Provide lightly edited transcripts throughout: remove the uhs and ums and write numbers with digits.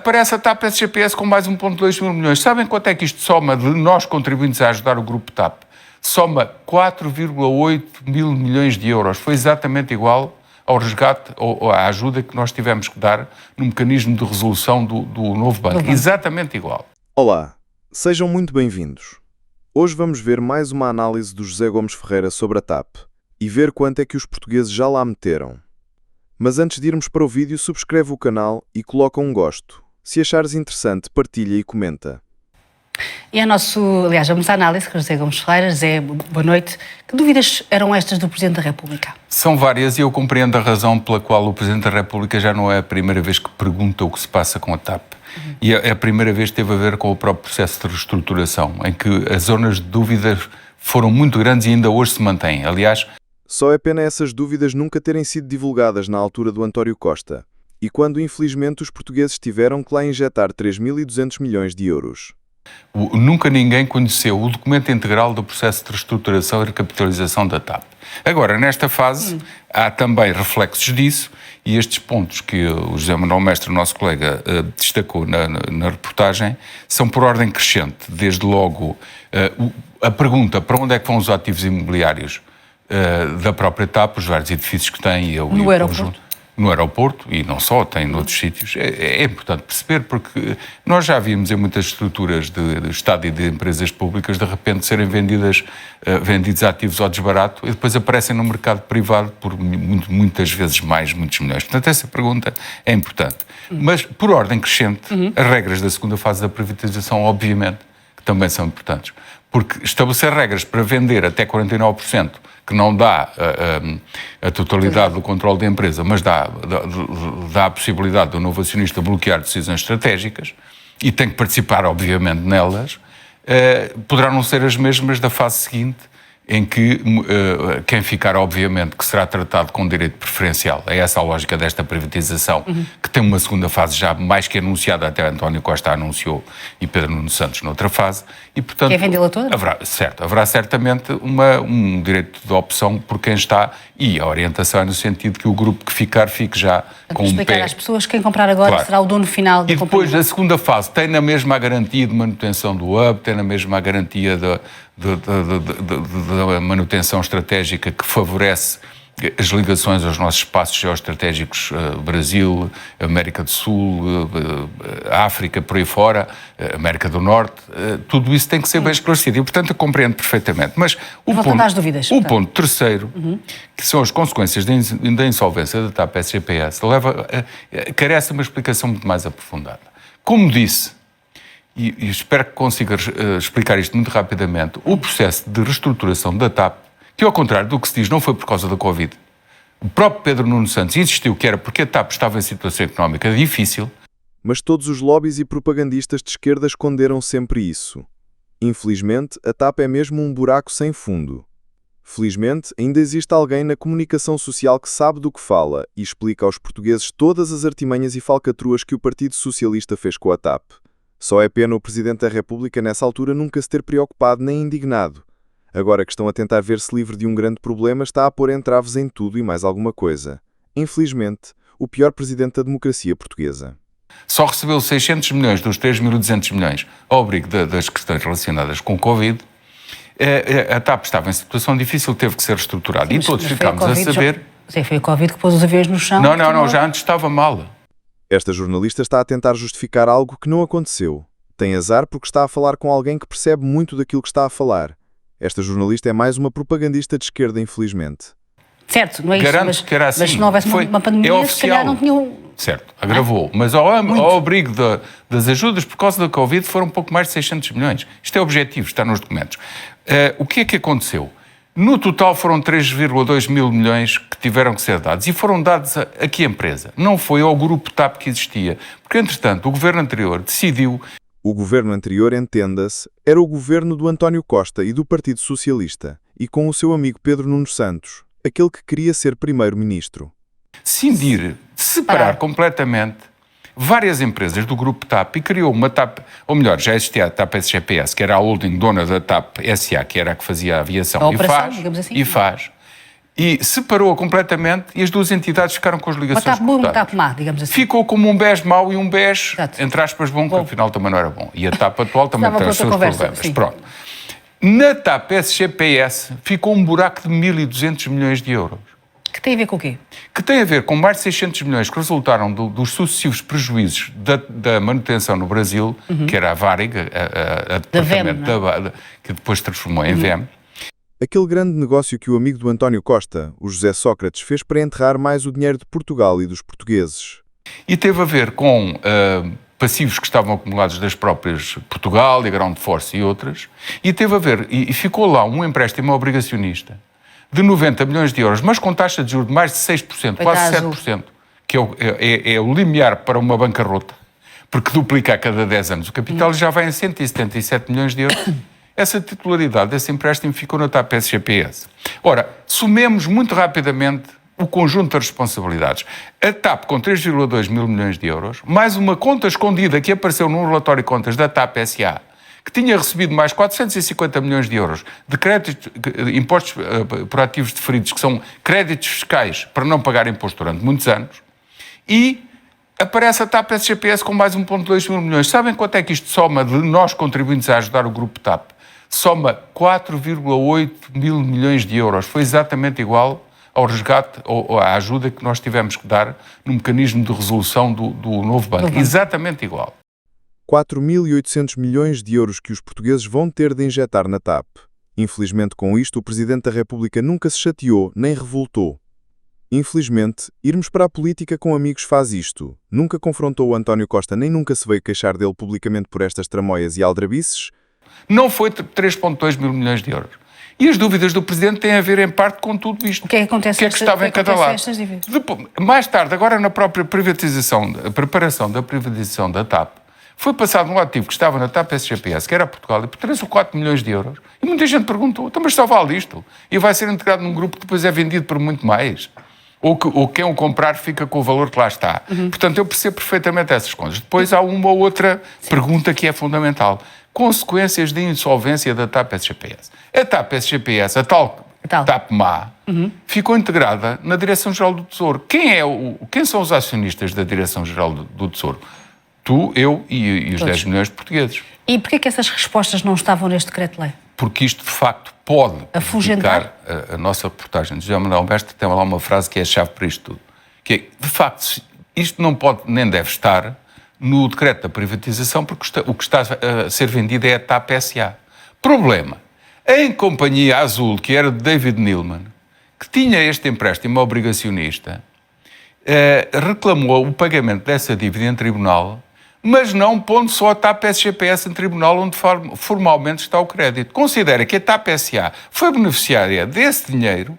aparece a TAP SGPS com mais 1,2 mil milhões. Sabem quanto é que isto soma de nós contribuintes a ajudar o Grupo TAP? Soma 4,8 mil milhões de euros. Foi exatamente igual ao resgate ou à ajuda que nós tivemos que dar no mecanismo de resolução do novo banco. Exatamente igual. Olá, sejam muito bem-vindos. Hoje vamos ver mais uma análise do José Gomes Ferreira sobre a TAP e ver quanto é que os portugueses já lá meteram. Mas antes de irmos para o vídeo, subscreve o canal e coloca um gosto. Se achares interessante, partilha e comenta. E aliás, vamos à análise com José Gomes Ferreira. José, boa noite. Que dúvidas eram estas do Presidente da República? São várias e eu compreendo a razão pela qual o Presidente da República já não é a primeira vez que pergunta o que se passa com a TAP. E a primeira vez teve a ver com o próprio processo de reestruturação, em que as zonas de dúvidas foram muito grandes e ainda hoje se mantêm. Aliás, só é pena essas dúvidas nunca terem sido divulgadas na altura do António Costa e quando, infelizmente, os portugueses tiveram que lá injetar 3.200 milhões de euros. Nunca ninguém conheceu o documento integral do processo de reestruturação e recapitalização da TAP. Agora, nesta fase, há também reflexos disso e estes pontos que o José Manuel Mestre, o nosso colega, destacou na reportagem, são por ordem crescente. Desde logo, a pergunta para onde é que vão os ativos imobiliários da própria TAP, os vários edifícios que tem no aeroporto. No aeroporto, e não só, tem noutros sítios. É importante perceber, porque nós já vimos em muitas estruturas de Estado e de empresas públicas, de repente, serem vendidos ativos ao desbarato e depois aparecem no mercado privado por muitas vezes muitos milhões. Portanto, essa pergunta é importante. Mas, por ordem crescente, as regras da segunda fase da privatização, obviamente, que também são importantes. Porque estabelecer regras para vender até 49%, que não dá a totalidade do controle da empresa, mas dá a possibilidade do novo acionista bloquear decisões estratégicas e tem que participar, obviamente, nelas, poderão não ser as mesmas da fase seguinte, em que quem ficar, obviamente, que será tratado com direito preferencial. É essa a lógica desta privatização, que tem uma segunda fase já mais que anunciada, até António Costa anunciou e Pedro Nuno Santos noutra fase. E, portanto, quer vendê-la toda? Haverá certamente um direito de opção por quem está e a orientação é no sentido que o grupo que ficar fique já com um pé. Explicar às pessoas que quem comprar agora será o dono final da companhia. E depois, a segunda fase tem na mesma a garantia de manutenção do hub, tem na mesma a garantia da manutenção estratégica que favorece as ligações aos nossos espaços geoestratégicos, Brasil, América do Sul, África, por aí fora, América do Norte, tudo isso tem que ser bem esclarecido e, portanto, eu compreendo perfeitamente. Mas o ponto terceiro, que são as consequências da insolvência da TAP SGPS, carece uma explicação muito mais aprofundada. Como disse, e espero que consiga explicar isto muito rapidamente, o processo de reestruturação da TAP, que ao contrário do que se diz, não foi por causa da Covid. O próprio Pedro Nuno Santos insistiu que era porque a TAP estava em situação económica difícil. Mas todos os lobbies e propagandistas de esquerda esconderam sempre isso. Infelizmente, a TAP é mesmo um buraco sem fundo. Felizmente, ainda existe alguém na comunicação social que sabe do que fala e explica aos portugueses todas as artimanhas e falcatruas que o Partido Socialista fez com a TAP. Só é pena o Presidente da República, nessa altura, nunca se ter preocupado nem indignado. Agora que estão a tentar ver-se livre de um grande problema, está a pôr entraves em tudo e mais alguma coisa. Infelizmente, o pior Presidente da democracia portuguesa. Só recebeu 600 milhões dos 3.200 milhões ao abrigo das questões relacionadas com o Covid. A TAP estava em situação difícil, teve que ser reestruturada. E todos ficámos a saber... Foi o Covid que pôs os aviões no chão? Não, já antes estava mal. Esta jornalista está a tentar justificar algo que não aconteceu. Tem azar porque está a falar com alguém que percebe muito daquilo que está a falar. Esta jornalista é mais uma propagandista de esquerda, infelizmente. Certo, não é isso, Garanto que era assim. Mas se não houvesse uma pandemia, se calhar não tinham... Certo, agravou. Mas ao abrigo das ajudas, por causa da Covid, foram um pouco mais de 600 milhões. Isto é objetivo, está nos documentos. O que é que aconteceu? No total foram 3,2 mil milhões que tiveram que ser dados. E foram dados a que empresa? Não foi ao grupo TAP que existia. Porque, entretanto, o governo anterior decidiu... O governo anterior, entenda-se, era o governo do António Costa e do Partido Socialista, e com o seu amigo Pedro Nuno Santos, aquele que queria ser primeiro-ministro. Cindir, separar completamente várias empresas do grupo TAP e criou uma TAP, ou melhor, já existia a TAP SGPS, que era a holding dona da TAP SA, que era a que fazia a aviação a operação, digamos assim. e faz. E separou-a completamente e as duas entidades ficaram com as Uma ligações TAP bom e uma cortadas. TAP má, digamos assim. Ficou como um BES mau e um BES, Exato. entre aspas, bom, que afinal também não era bom. E a TAP atual também Estava tem os para seus outra conversa, problemas. sim. Pronto. Na TAP SGPS ficou um buraco de 1.200 milhões de euros, Que tem a ver com o quê? que tem a ver com mais de 600 milhões que resultaram dos sucessivos prejuízos da manutenção no Brasil, que era a Varig, a departamento VEM, que depois se transformou em VEM. Aquele grande negócio que o amigo do António Costa, o José Sócrates, fez para enterrar mais o dinheiro de Portugal e dos portugueses. E teve a ver com passivos que estavam acumulados das próprias Portugal e Ground Force e outras, e teve a ver, e ficou lá um empréstimo obrigacionista de 90 milhões de euros, mas com taxa de juros de mais de 6%, quase 7%, que é o limiar para uma bancarrota, porque duplica a cada 10 anos. O capital já vai em 177 milhões de euros. Essa titularidade desse empréstimo ficou na TAP SGPS. Ora, somemos muito rapidamente o conjunto das responsabilidades. A TAP com 3,2 mil milhões de euros, mais uma conta escondida que apareceu num relatório de contas da TAP SA, que tinha recebido mais 450 milhões de euros de créditos, impostos por ativos deferidos, que são créditos fiscais para não pagar imposto durante muitos anos, e aparece a TAP SGPS com mais 1,2 mil milhões. Sabem quanto é que isto soma de nós contribuintes a ajudar o grupo TAP? Soma 4,8 mil milhões de euros. Foi exatamente igual ao resgate ou à ajuda que nós tivemos que dar no mecanismo de resolução do novo banco. Exatamente igual. 4.800 milhões de euros que os portugueses vão ter de injetar na TAP. Infelizmente, com isto, o Presidente da República nunca se chateou nem revoltou. Infelizmente, irmos para a política com amigos faz isto. Nunca confrontou o António Costa nem nunca se veio queixar dele publicamente por estas tramóias e aldrabices. Não foi 3,2 mil milhões de euros. E as dúvidas do Presidente têm a ver, em parte, com tudo isto. O que é que acontece? O que é que estava em cada lado? Depois, mais tarde, agora na própria privatização, a preparação da privatização da TAP, foi passado um ativo que estava na TAP SGPS, que era Portugal, e por 3 ou 4 milhões de euros. E muita gente perguntou, então, mas só vale isto? E vai ser integrado num grupo que depois é vendido por muito mais? Ou quem o comprar fica com o valor que lá está. Portanto, eu percebo perfeitamente essas contas. Depois há uma ou outra pergunta que é fundamental. Consequências de insolvência da TAP SGPS. A TAP SGPS, a tal TAP má, ficou integrada na Direção-Geral do Tesouro. Quem são os acionistas da Direção-Geral do Tesouro? Tu, eu e os 10 milhões de portugueses. E porquê que essas respostas não estavam neste decreto-lei? Porque isto, de facto, pode afugentar a nossa reportagem de José Manuel Mestre. Tem lá uma frase que é a chave para isto tudo. Que é, de facto, isto não pode nem deve estar no decreto da privatização, porque o que está a ser vendido é a TAP SA. Problema. Em Companhia Azul, que era de David Neilman, que tinha este empréstimo obrigacionista, reclamou o pagamento dessa dívida em tribunal, mas não pondo só a TAP SGPS em tribunal, onde formalmente está o crédito. Considera que a TAP SA foi beneficiária desse dinheiro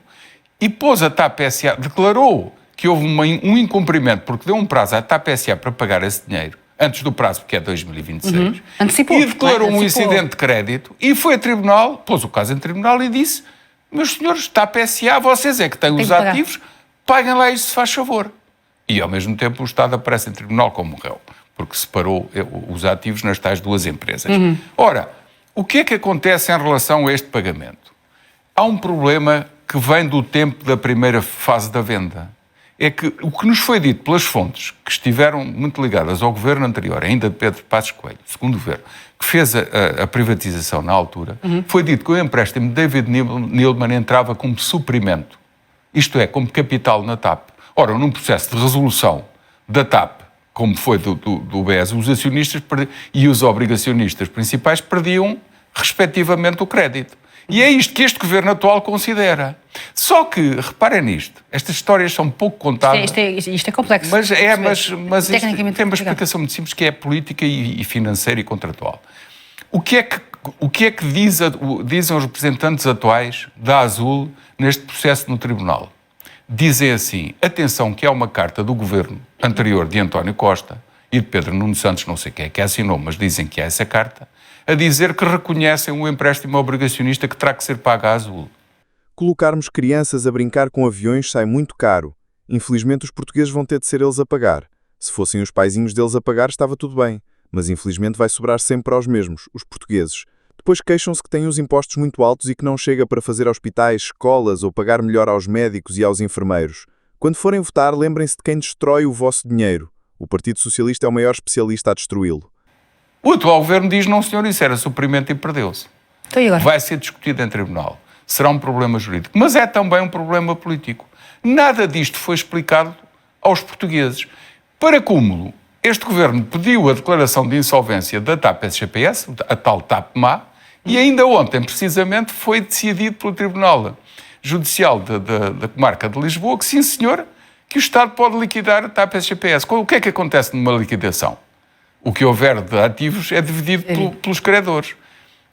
e pôs a TAP SA, declarou que houve um incumprimento, porque deu um prazo à TAP SA para pagar esse dinheiro, antes do prazo, porque é 2026, Antecipou, e declarou um antecipou. incidente de crédito, e foi a tribunal, pôs o caso em tribunal e disse, meus senhores, TAP SA, vocês é que têm os ativos, paguem lá isso, se faz favor. E, ao mesmo tempo, o Estado aparece em tribunal como réu, porque separou os ativos nas tais duas empresas. Ora, o que é que acontece em relação a este pagamento? Há um problema que vem do tempo da primeira fase da venda. É que o que nos foi dito pelas fontes que estiveram muito ligadas ao governo anterior, ainda de Pedro Passos Coelho, segundo governo, que fez a privatização na altura, foi dito que o empréstimo de David Neilman entrava como suprimento. Isto é, como capital na TAP. Ora, num processo de resolução da TAP, como foi do BES, os acionistas e os obrigacionistas principais perdiam, respectivamente, o crédito. E é isto que este governo atual considera. Só que, reparem nisto, estas histórias são pouco contadas. Isto é complexo. Mas isto tem uma explicação muito simples, que é política e financeira e contratual. O que é que dizem os representantes atuais da Azul neste processo no tribunal? Dizem assim, atenção que há uma carta do governo anterior de António Costa e de Pedro Nuno Santos, não sei quem é que assinou, mas dizem que há essa carta, a dizer que reconhecem o empréstimo obrigacionista que terá que ser pago à Azul. Colocarmos crianças a brincar com aviões sai muito caro. Infelizmente os portugueses vão ter de ser eles a pagar. Se fossem os paizinhos deles a pagar estava tudo bem, mas infelizmente vai sobrar sempre aos mesmos, os portugueses. Depois queixam-se que têm os impostos muito altos e que não chega para fazer hospitais, escolas ou pagar melhor aos médicos e aos enfermeiros. Quando forem votar, lembrem-se de quem destrói o vosso dinheiro. O Partido Socialista é o maior especialista a destruí-lo. O atual governo diz, não senhor, isso era suprimento e perdeu-se. Então e agora? Vai ser discutido em tribunal. Será um problema jurídico, mas é também um problema político. Nada disto foi explicado aos portugueses. Para cúmulo, este governo pediu a declaração de insolvência da TAP SGPS, a tal TAP-MA, e ainda ontem, precisamente, foi decidido pelo Tribunal Judicial da Comarca de Lisboa que, sim senhor, que o Estado pode liquidar a TAP SGPS. O que é que acontece numa liquidação? O que houver de ativos é dividido pelos credores.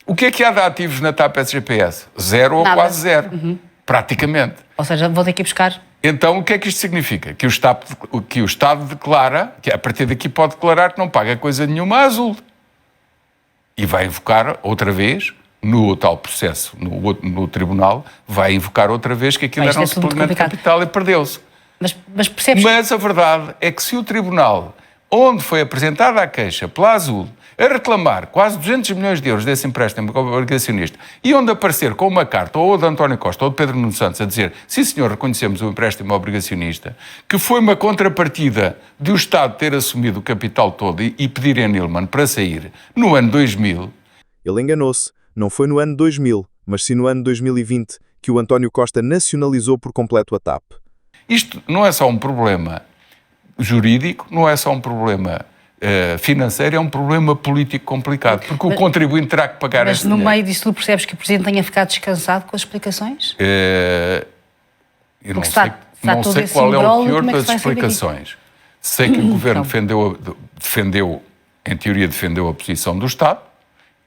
O que é que há de ativos na TAP SGPS? Zero ou Nada. quase zero. Praticamente. Ou seja, vou ter que ir buscar. Então, o que é que isto significa? Que o Estado declara, que a partir daqui pode declarar que não paga coisa nenhuma à Azul. E vai invocar outra vez, no tal processo, no tribunal, vai invocar outra vez que aquilo Isto era um é tudo muito suplemento de complicado. capital e perdeu-se. Mas percebes? Mas a verdade é que se o tribunal, onde foi apresentada a queixa pela Azul, a reclamar quase 200 milhões de euros desse empréstimo obrigacionista, e onde aparecer com uma carta ou de António Costa ou de Pedro Nuno Santos a dizer, sim senhor, reconhecemos o empréstimo obrigacionista, que foi uma contrapartida de o Estado ter assumido o capital todo e pedir a Nilman para sair no ano 2000, Ele enganou-se. Não foi no ano 2000, mas sim no ano 2020, que o António Costa nacionalizou por completo a TAP. isto não é só um problema jurídico, não é só um problema financeiro, é um problema político complicado, porque o contribuinte terá que pagar Mas esse no dinheiro. meio disso tu percebes que o Presidente tenha ficado descansado com as explicações? Eu Porque está não todo sei esse qual é o imbróglio, teor como é que das se vai saber explicações. Sei que o Governo Então. defendeu, em teoria defendeu a posição do Estado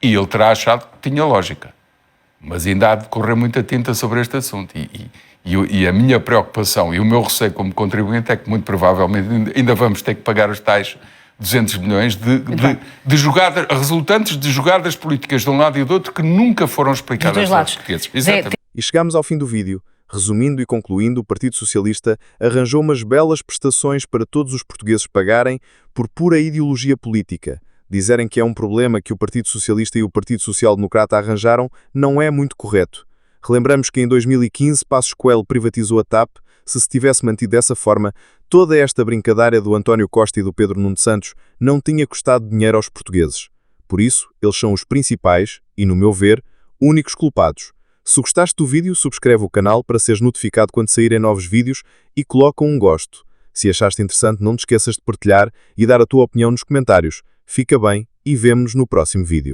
e ele terá achado que tinha lógica. Mas ainda há de correr muita tinta sobre este assunto. E a minha preocupação e o meu receio como contribuinte é que muito provavelmente ainda vamos ter que pagar os tais 200 milhões de jogadas, resultantes de jogadas políticas de um lado e do outro que nunca foram Dos explicadas dois aos lados. portugueses. Zé, Exatamente. E chegamos ao fim do vídeo. Resumindo e concluindo, o Partido Socialista arranjou umas belas prestações para todos os portugueses pagarem por pura ideologia política. Dizerem que é um problema que o Partido Socialista e o Partido Social Democrata arranjaram não é muito correto. Relembramos que em 2015 Passos Coelho privatizou a TAP. Se tivesse mantido dessa forma, toda esta brincadeira do António Costa e do Pedro Nuno Santos não tinha custado dinheiro aos portugueses. Por isso, eles são os principais e, no meu ver, únicos culpados. Se gostaste do vídeo, subscreve o canal para seres notificado quando saírem novos vídeos e coloca um gosto. Se achaste interessante, não te esqueças de partilhar e dar a tua opinião nos comentários. Fica bem e vemo-nos no próximo vídeo.